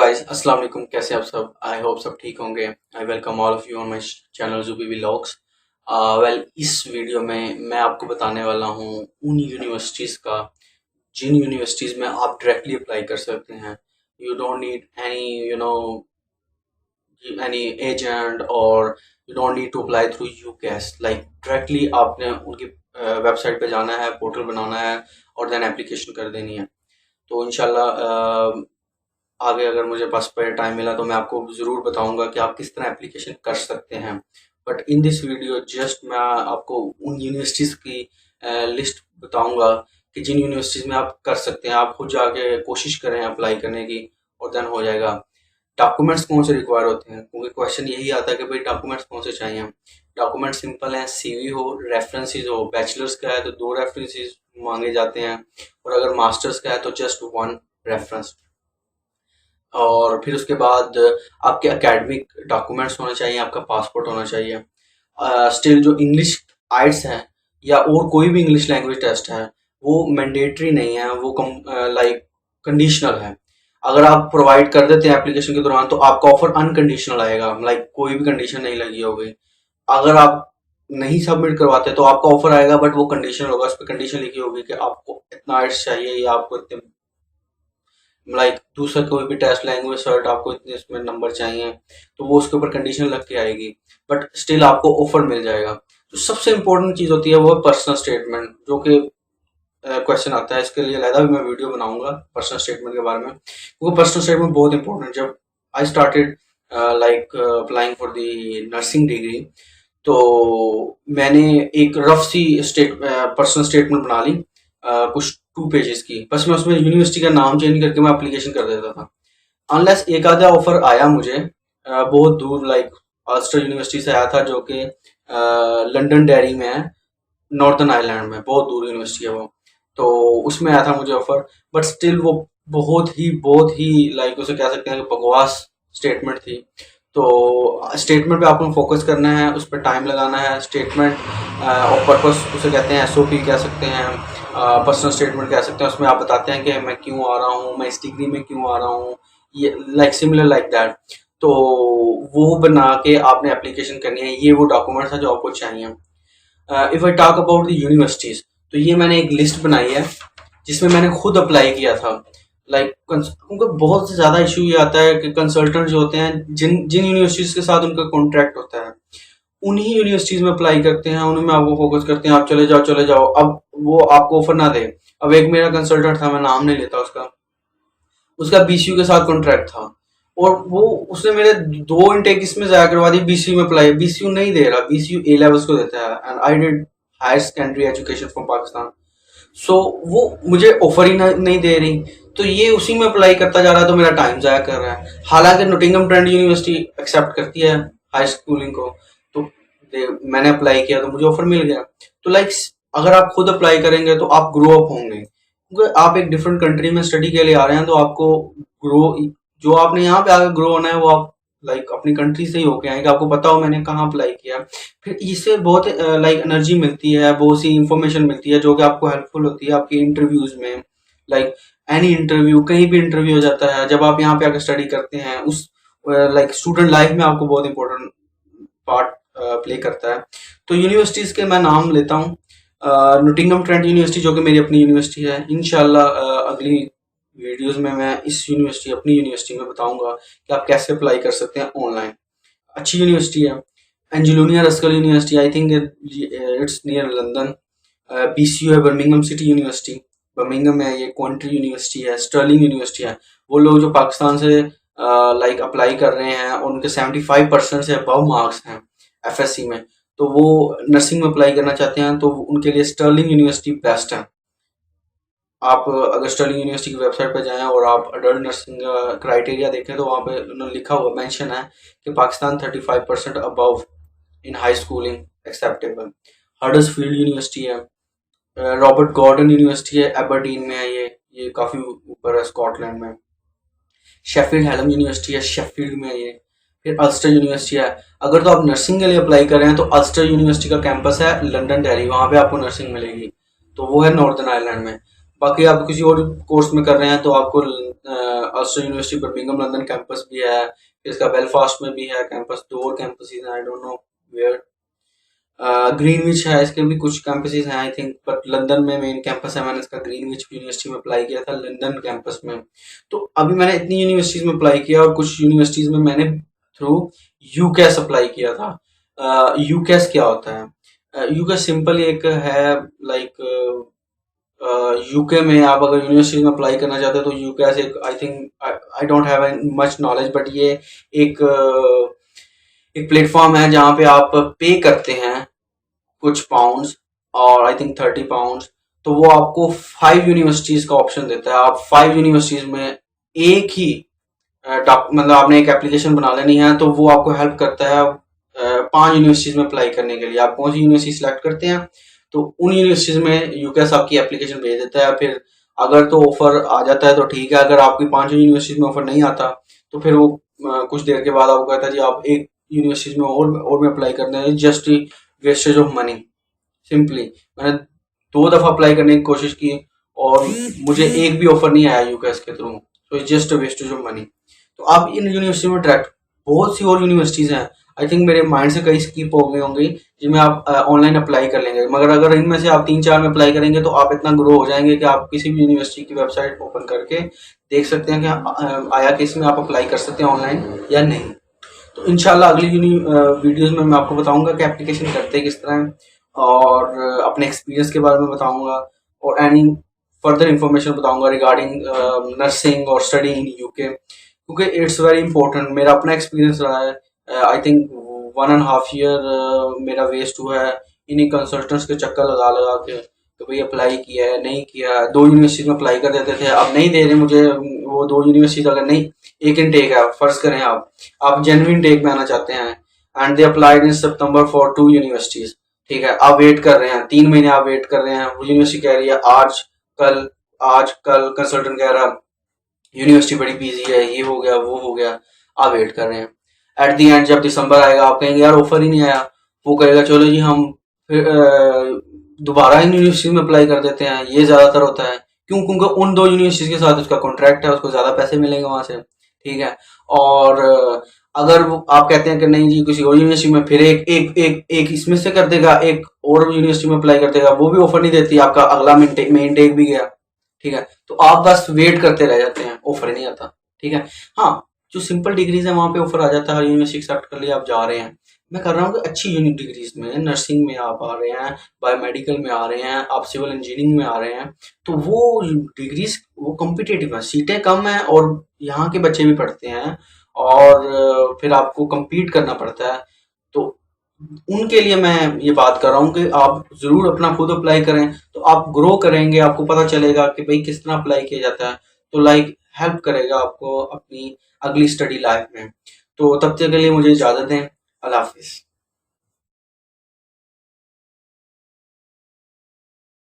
Guys, अस्सलाम वालेकुम। कैसे आप सब? आई होप सब ठीक होंगे। I welcome all of you on my channel Zubi vlogs. Well, इस वीडियो में मैं आपको बताने वाला हूँ उन यूनिवर्सिटीज़ का जिन यूनिवर्सिटीज़ में आप डायरेक्टली अप्लाई कर सकते हैं। You don't need any agent और you don't need to apply through UCAS. Like directly आपने उनकी वेबसाइट पे जाना है, पोर्टल बनाना है और देन एप्लीकेशन कर देनी है। तो इंशाल्लाह आगे अगर मुझे पास पे टाइम मिला तो मैं आपको ज़रूर बताऊंगा कि आप किस तरह एप्लीकेशन कर सकते हैं। But in this video just मैं आपको उन यूनिवर्सिटीज़ की लिस्ट बताऊंगा कि जिन यूनिवर्सिटीज़ में आप कर सकते हैं। आप खुद जाके कोशिश करें अप्लाई करने की और देन हो जाएगा। डॉक्यूमेंट्स कौन से रिक्वायर होते हैं, क्योंकि क्वेश्चन यही आता है कि भाई डॉक्यूमेंट्स कौन से चाहिए। डॉक्यूमेंट सिंपल हैं, सीवी हो, रेफरेंसेस हो। बैचलर्स का है तो 2 रेफरेंसेस मांगे जाते हैं और अगर मास्टर्स का है तो जस्ट 1 रेफरेंस। और फिर उसके बाद आपके एकेडमिक डॉक्यूमेंट्स होने चाहिए, आपका पासपोर्ट होना चाहिए। स्टिल जो इंग्लिश आइट्स है या और कोई भी इंग्लिश लैंग्वेज टेस्ट है वो मैंडेटरी नहीं है, वो लाइक कंडीशनल है। अगर आप प्रोवाइड कर देते हैं एप्लीकेशन के दौरान तो आपका ऑफर अनकंडीशनल आएगा, लाइक कोई भी कंडीशन नहीं लगी होगी। अगर आप नहीं सबमिट करवाते तो आपका ऑफर आएगा बट वो कंडीशनल होगा, उस पर कंडीशन लिखी होगी कि आपको इतना आइट्स चाहिए या आपको इतने लाइक दूसरा कोई भी टेस्ट लैंग्वेज सर्ट आपको इतने इसमें नंबर चाहिए तो वो उसके ऊपर कंडीशन लग के आएगी बट स्टिल आपको ऑफर मिल जाएगा। तो सबसे इंपॉर्टेंट चीज होती है वो है पर्सनल स्टेटमेंट, जो कि क्वेश्चन आता है। इसके लिए अलहदा भी मैं वीडियो बनाऊंगा पर्सनल स्टेटमेंट के बारे में, क्योंकि पर्सनल स्टेटमेंट बहुत इंपॉर्टेंट। जब I started like applying for the nursing degree तो मैंने एक रफ सी पर्सनल स्टेटमेंट बना ली, कुछ 2 पेजेस की। बस मैं उसमें यूनिवर्सिटी का नाम चेंज करके मैं एप्लीकेशन कर देता था। अनलेस एक आधा ऑफर आया मुझे बहुत दूर, लाइक अल्स्टर यूनिवर्सिटी से आया था जो कि लंदन डेरी में है, नॉर्थन आयरलैंड में, बहुत दूर यूनिवर्सिटी है वो। तो उसमें आया था मुझे ऑफर बट स्टिल वो बहुत ही लाइक उसे कह सकते हैं कि बकवास स्टेटमेंट थी। तो स्टेटमेंट पे आपको फोकस करना है, उस पर टाइम लगाना है। स्टेटमेंट और पर्पस उसे कहते हैं, एसओपी कह सकते हैं, पर्सनल स्टेटमेंट कह सकते हैं। उसमें आप बताते हैं कि मैं क्यों आ रहा हूँ, मैं इस डिग्री में क्यों आ रहा हूँ, ये लाइक सिमिलर लाइक दैट। तो वो बना के आपने एप्लीकेशन करनी है। ये वो डॉक्यूमेंट्स हैं जो आपको चाहिए। If I talk about the universities, तो ये मैंने एक लिस्ट बनाई है जिसमें मैंने खुद अप्लाई किया था। लाइक उनका बहुत ज्यादा इशू ये आता है कि कंसल्टेंट जो होते हैं, जिन जिन यूनिवर्सिटीज के साथ उनका कॉन्ट्रैक्ट होता है उन्हीं यूनिवर्सिटीज में अप्लाई करते हैं, उन्हीं में आपको फोकस करते हैं, आप चले जाओ। अब वो आपको ऑफर ना दे। अब एक मेरा कंसल्टेंट था, मैं नाम नहीं लेता उसका, उसका बीसीयू के साथ कॉन्ट्रैक्ट था और वो उसने मेरे 2 इनटेक इसमें जाया करवा दी। बीसीयू में अप्लाई, बीसीयू नहीं दे रहा, बीसीयू ए लेवल्स को देता है and I did higher secondary education from Pakistan. So वो मुझे ऑफर ही नहीं दे रही, तो ये उसी में अप्लाई करता जा रहा है, तो मेरा टाइम जाया कर रहा है। हालांकि नोटिंगम ट्रेंट यूनिवर्सिटी एक्सेप्ट करती है हाई स्कूलिंग को, तो मैंने अप्लाई किया तो मुझे ऑफर मिल गया। तो लाइक अगर आप खुद अप्लाई करेंगे तो आप ग्रो अप होंगे, क्योंकि आप एक डिफरेंट कंट्री में स्टडी के लिए आ रहे हैं तो आपको ग्रो, जो आपने यहाँ पे आकर ग्रो होना है वो आप लाइक अपनी कंट्री से ही होके आएंगे। आपको पता हो मैंने कहाँ अप्लाई किया, फिर इससे बहुत लाइक एनर्जी मिलती है, बहुत सी इंफॉर्मेशन मिलती है जो कि आपको हेल्पफुल होती है आपके इंटरव्यूज में। लाइक एनी इंटरव्यू, कहीं भी इंटरव्यू हो जाता है जब आप यहाँ पे आकर स्टडी करते हैं, उस लाइक स्टूडेंट लाइफ में आपको बहुत इंपॉर्टेंट पार्ट प्ले करता है। तो यूनिवर्सिटीज के मैं नाम लेता हूँ। नोटिंगम ट्रेंट यूनिवर्सिटी जो कि मेरी अपनी यूनिवर्सिटी है। इंशाल्लाह अगली वीडियोस में मैं इस यूनिवर्सिटी, अपनी यूनिवर्सिटी में बताऊंगा कि आप कैसे अप्लाई कर सकते हैं ऑनलाइन। अच्छी यूनिवर्सिटी है Anglia Ruskin University, I think it's near London. BCU है बर्मिंघम सिटी यूनिवर्सिटी, बर्मिंघम में ये क्वांट्री यूनिवर्सिटी है, स्टर्लिंग यूनिवर्सिटी है। वो लोग जो पाकिस्तान से लाइक अप्लाई कर रहे हैं और उनके 75% से अबव मार्क्स हैं एफएससी में, तो वो नर्सिंग में अप्लाई करना चाहते हैं तो उनके लिए स्टर्लिंग यूनिवर्सिटी बेस्ट है। आप अगर स्टर्लिंग यूनिवर्सिटी की वेबसाइट पर जाएं और आप अडल्ट नर्सिंग क्राइटेरिया देखें तो वहाँ पे उन्होंने लिखा हुआ मेंशन है कि Pakistan 35% above in high schooling acceptable. Huddersfield university है, रॉबर्ट गॉर्डन यूनिवर्सिटी है, एबरडीन में है, ये काफ़ी ऊपर है स्कॉटलैंड में। शेफील्ड हैलम यूनिवर्सिटी है, शेफील्ड में है ये। फिर अल्स्टर यूनिवर्सिटी है। अगर तो आप नर्सिंग के लिए अप्लाई कर रहे हैं तो अल्स्टर यूनिवर्सिटी का कैंपस है लंदन डेरी, वहाँ पे आपको नर्सिंग मिलेगी, तो वो है नॉर्दर्न आयरलैंड में। बाकी आप किसी और कोर्स में कर रहे हैं तो आपको Ulster university Birmingham London campus भी है, फिर इसका बेलफास्ट में भी है कैंपस, 2 और कैंपसेस हैं, I don't know where. Greenwich है, इसके भी कुछ कैंपसेस हैं आई थिंक, बट लंदन में मेन कैंपस है। मैंने इसका ग्रीनविच यूनिवर्सिटी में अप्लाई किया था, लंदन कैंपस में। तो अभी मैंने इतनी यूनिवर्सिटीज में अप्लाई किया और कुछ यूनिवर्सिटीज में मैंने थ्रू यूकैस अप्लाई किया था। यूकैस क्या होता है? यूकैस सिंपल एक है, लाइक यूके में आप अगर यूनिवर्सिटी में अप्लाई करना चाहते हो तो यूकैस एक, I think I don't have much knowledge, but ये एक एक प्लेटफॉर्म है जहाँ पे आप पे करते हैं कुछ पाउंड्स, और आई थिंक 30 पाउंड्स। तो वो आपको 5 यूनिवर्सिटीज का ऑप्शन देता है। आप 5 यूनिवर्सिटीज में एक ही मतलब आपने एक एप्लीकेशन बना लेनी है, तो वो आपको हेल्प करता है 5 यूनिवर्सिटीज में अप्लाई करने के लिए। आप कौन सी यूनिवर्सिटी सिलेक्ट करते हैं तो उन यूनिवर्सिटीज में यूकैस आपकी एप्लीकेशन भेज देता है। फिर अगर तो ऑफर आ जाता है तो ठीक है, अगर आपकी 5 यूनिवर्सिटीज में ऑफर नहीं आता तो फिर वो कुछ देर के बाद आपको कहता है जी आप एक यूनिवर्सिटीज में और में अप्लाई करना है, just wastage of money. Simply मैंने 2 दफा अप्लाई करने की कोशिश की और मुझे एक भी ऑफर नहीं आया यूकैस के थ्रू, तो it's just wastage of money. तो आप इन यूनिवर्सिटी में डायरेक्ट, बहुत सी और यूनिवर्सिटीज हैं, आई थिंक मेरे माइंड से कई स्किप हो गई होंगी जिनमें आप ऑनलाइन अप्लाई कर लेंगे, मगर अगर इनमें से आप 3-4 में अप्लाई करेंगे तो आप इतना ग्रो हो जाएंगे कि आप किसी भी यूनिवर्सिटी की वेबसाइट ओपन करके देख सकते हैं कि आया किस में आप अप्लाई कर सकते हैं ऑनलाइन या नहीं। तो इंशाल्लाह अगली वीडियोस में मैं आपको बताऊंगा कि एप्लीकेशन करते किस तरह है, और अपने एक्सपीरियंस के बारे में बताऊंगा, और एनी फर्दर इंफॉर्मेशन बताऊंगा रिगार्डिंग नर्सिंग और स्टडी इन यूके, क्योंकि इट्स वेरी इंपॉर्टेंट। मेरा अपना एक्सपीरियंस रहा है, आई थिंक 1.5 ईयर मेरा वेस्ट हुआ है इन्हीं कंसल्टेंट्स के चक्कर लगा लगा के, तो भाई अप्लाई किया है नहीं किया है, 2 यूनिवर्सिटी में अप्लाई कर देते थे, अब नहीं दे रहे मुझे वो 2 यूनिवर्सिटी, अगर नहीं एक इनटेक है, फर्ज करें आप जेन्युइन टेक में आना चाहते हैं and they applied in September for 2 universities, ठीक है, आप वेट कर रहे हैं 3 महीने, आप वेट कर रहे हैं, वो यूनिवर्सिटी कह रही है कल आज कल कंसल्टेंट कह रहा यूनिवर्सिटी बड़ी बिजी है, ये हो गया वो हो गया, आप वेट कर रहे हैं। एट दी एंड जब दिसंबर आएगा आप कहेंगे यार ऑफर ही नहीं आया, वो कहेगा चलो जी हम फिर दोबारा यूनिवर्सिटी में अप्लाई कर देते हैं। ये ज्यादातर होता है, क्यों? क्योंकि उन 2 यूनिवर्सिटी के साथ उसका कॉन्ट्रैक्ट है, उसको ज्यादा पैसे मिलेंगे वहां से, ठीक है। और अगर वो आप कहते हैं कि नहीं जी किसी और यूनिवर्सिटी में, फिर एक एक एक एक इसमें से कर देगा, एक और यूनिवर्सिटी में अप्लाई कर देगा, वो भी ऑफर नहीं देती, आपका अगला मेन टेक भी गया, ठीक है। तो आप बस वेट करते रह जाते हैं, ऑफर ही नहीं आता, ठीक है। हाँ, जो सिंपल डिग्रीज है वहां पे ऑफर आ जाता है, हर यूनिवर्सिटी एक्सेप्ट कर लिया, आप जा रहे हैं। मैं कर रहा हूँ कि अच्छी यूनिक डिग्रीज में, नर्सिंग में आप आ रहे हैं, बायोमेडिकल में आ रहे हैं, आप सिविल इंजीनियरिंग में आ रहे हैं, तो वो डिग्रीज वो कॉम्पिटेटिव है, सीटें कम है और यहाँ के बच्चे भी पढ़ते हैं, और फिर आपको compete करना पड़ता है। तो उनके लिए मैं ये बात कर रहा हूँ कि आप जरूर अपना खुद अप्लाई करें, तो आप ग्रो करेंगे, आपको पता चलेगा कि भाई किस तरह अप्लाई किया जाता है, तो लाइक हेल्प करेगा आपको अपनी अगली स्टडी लाइफ में। तो तब तक के लिए मुझे इजाजत दें, अल्लाह हाफिज।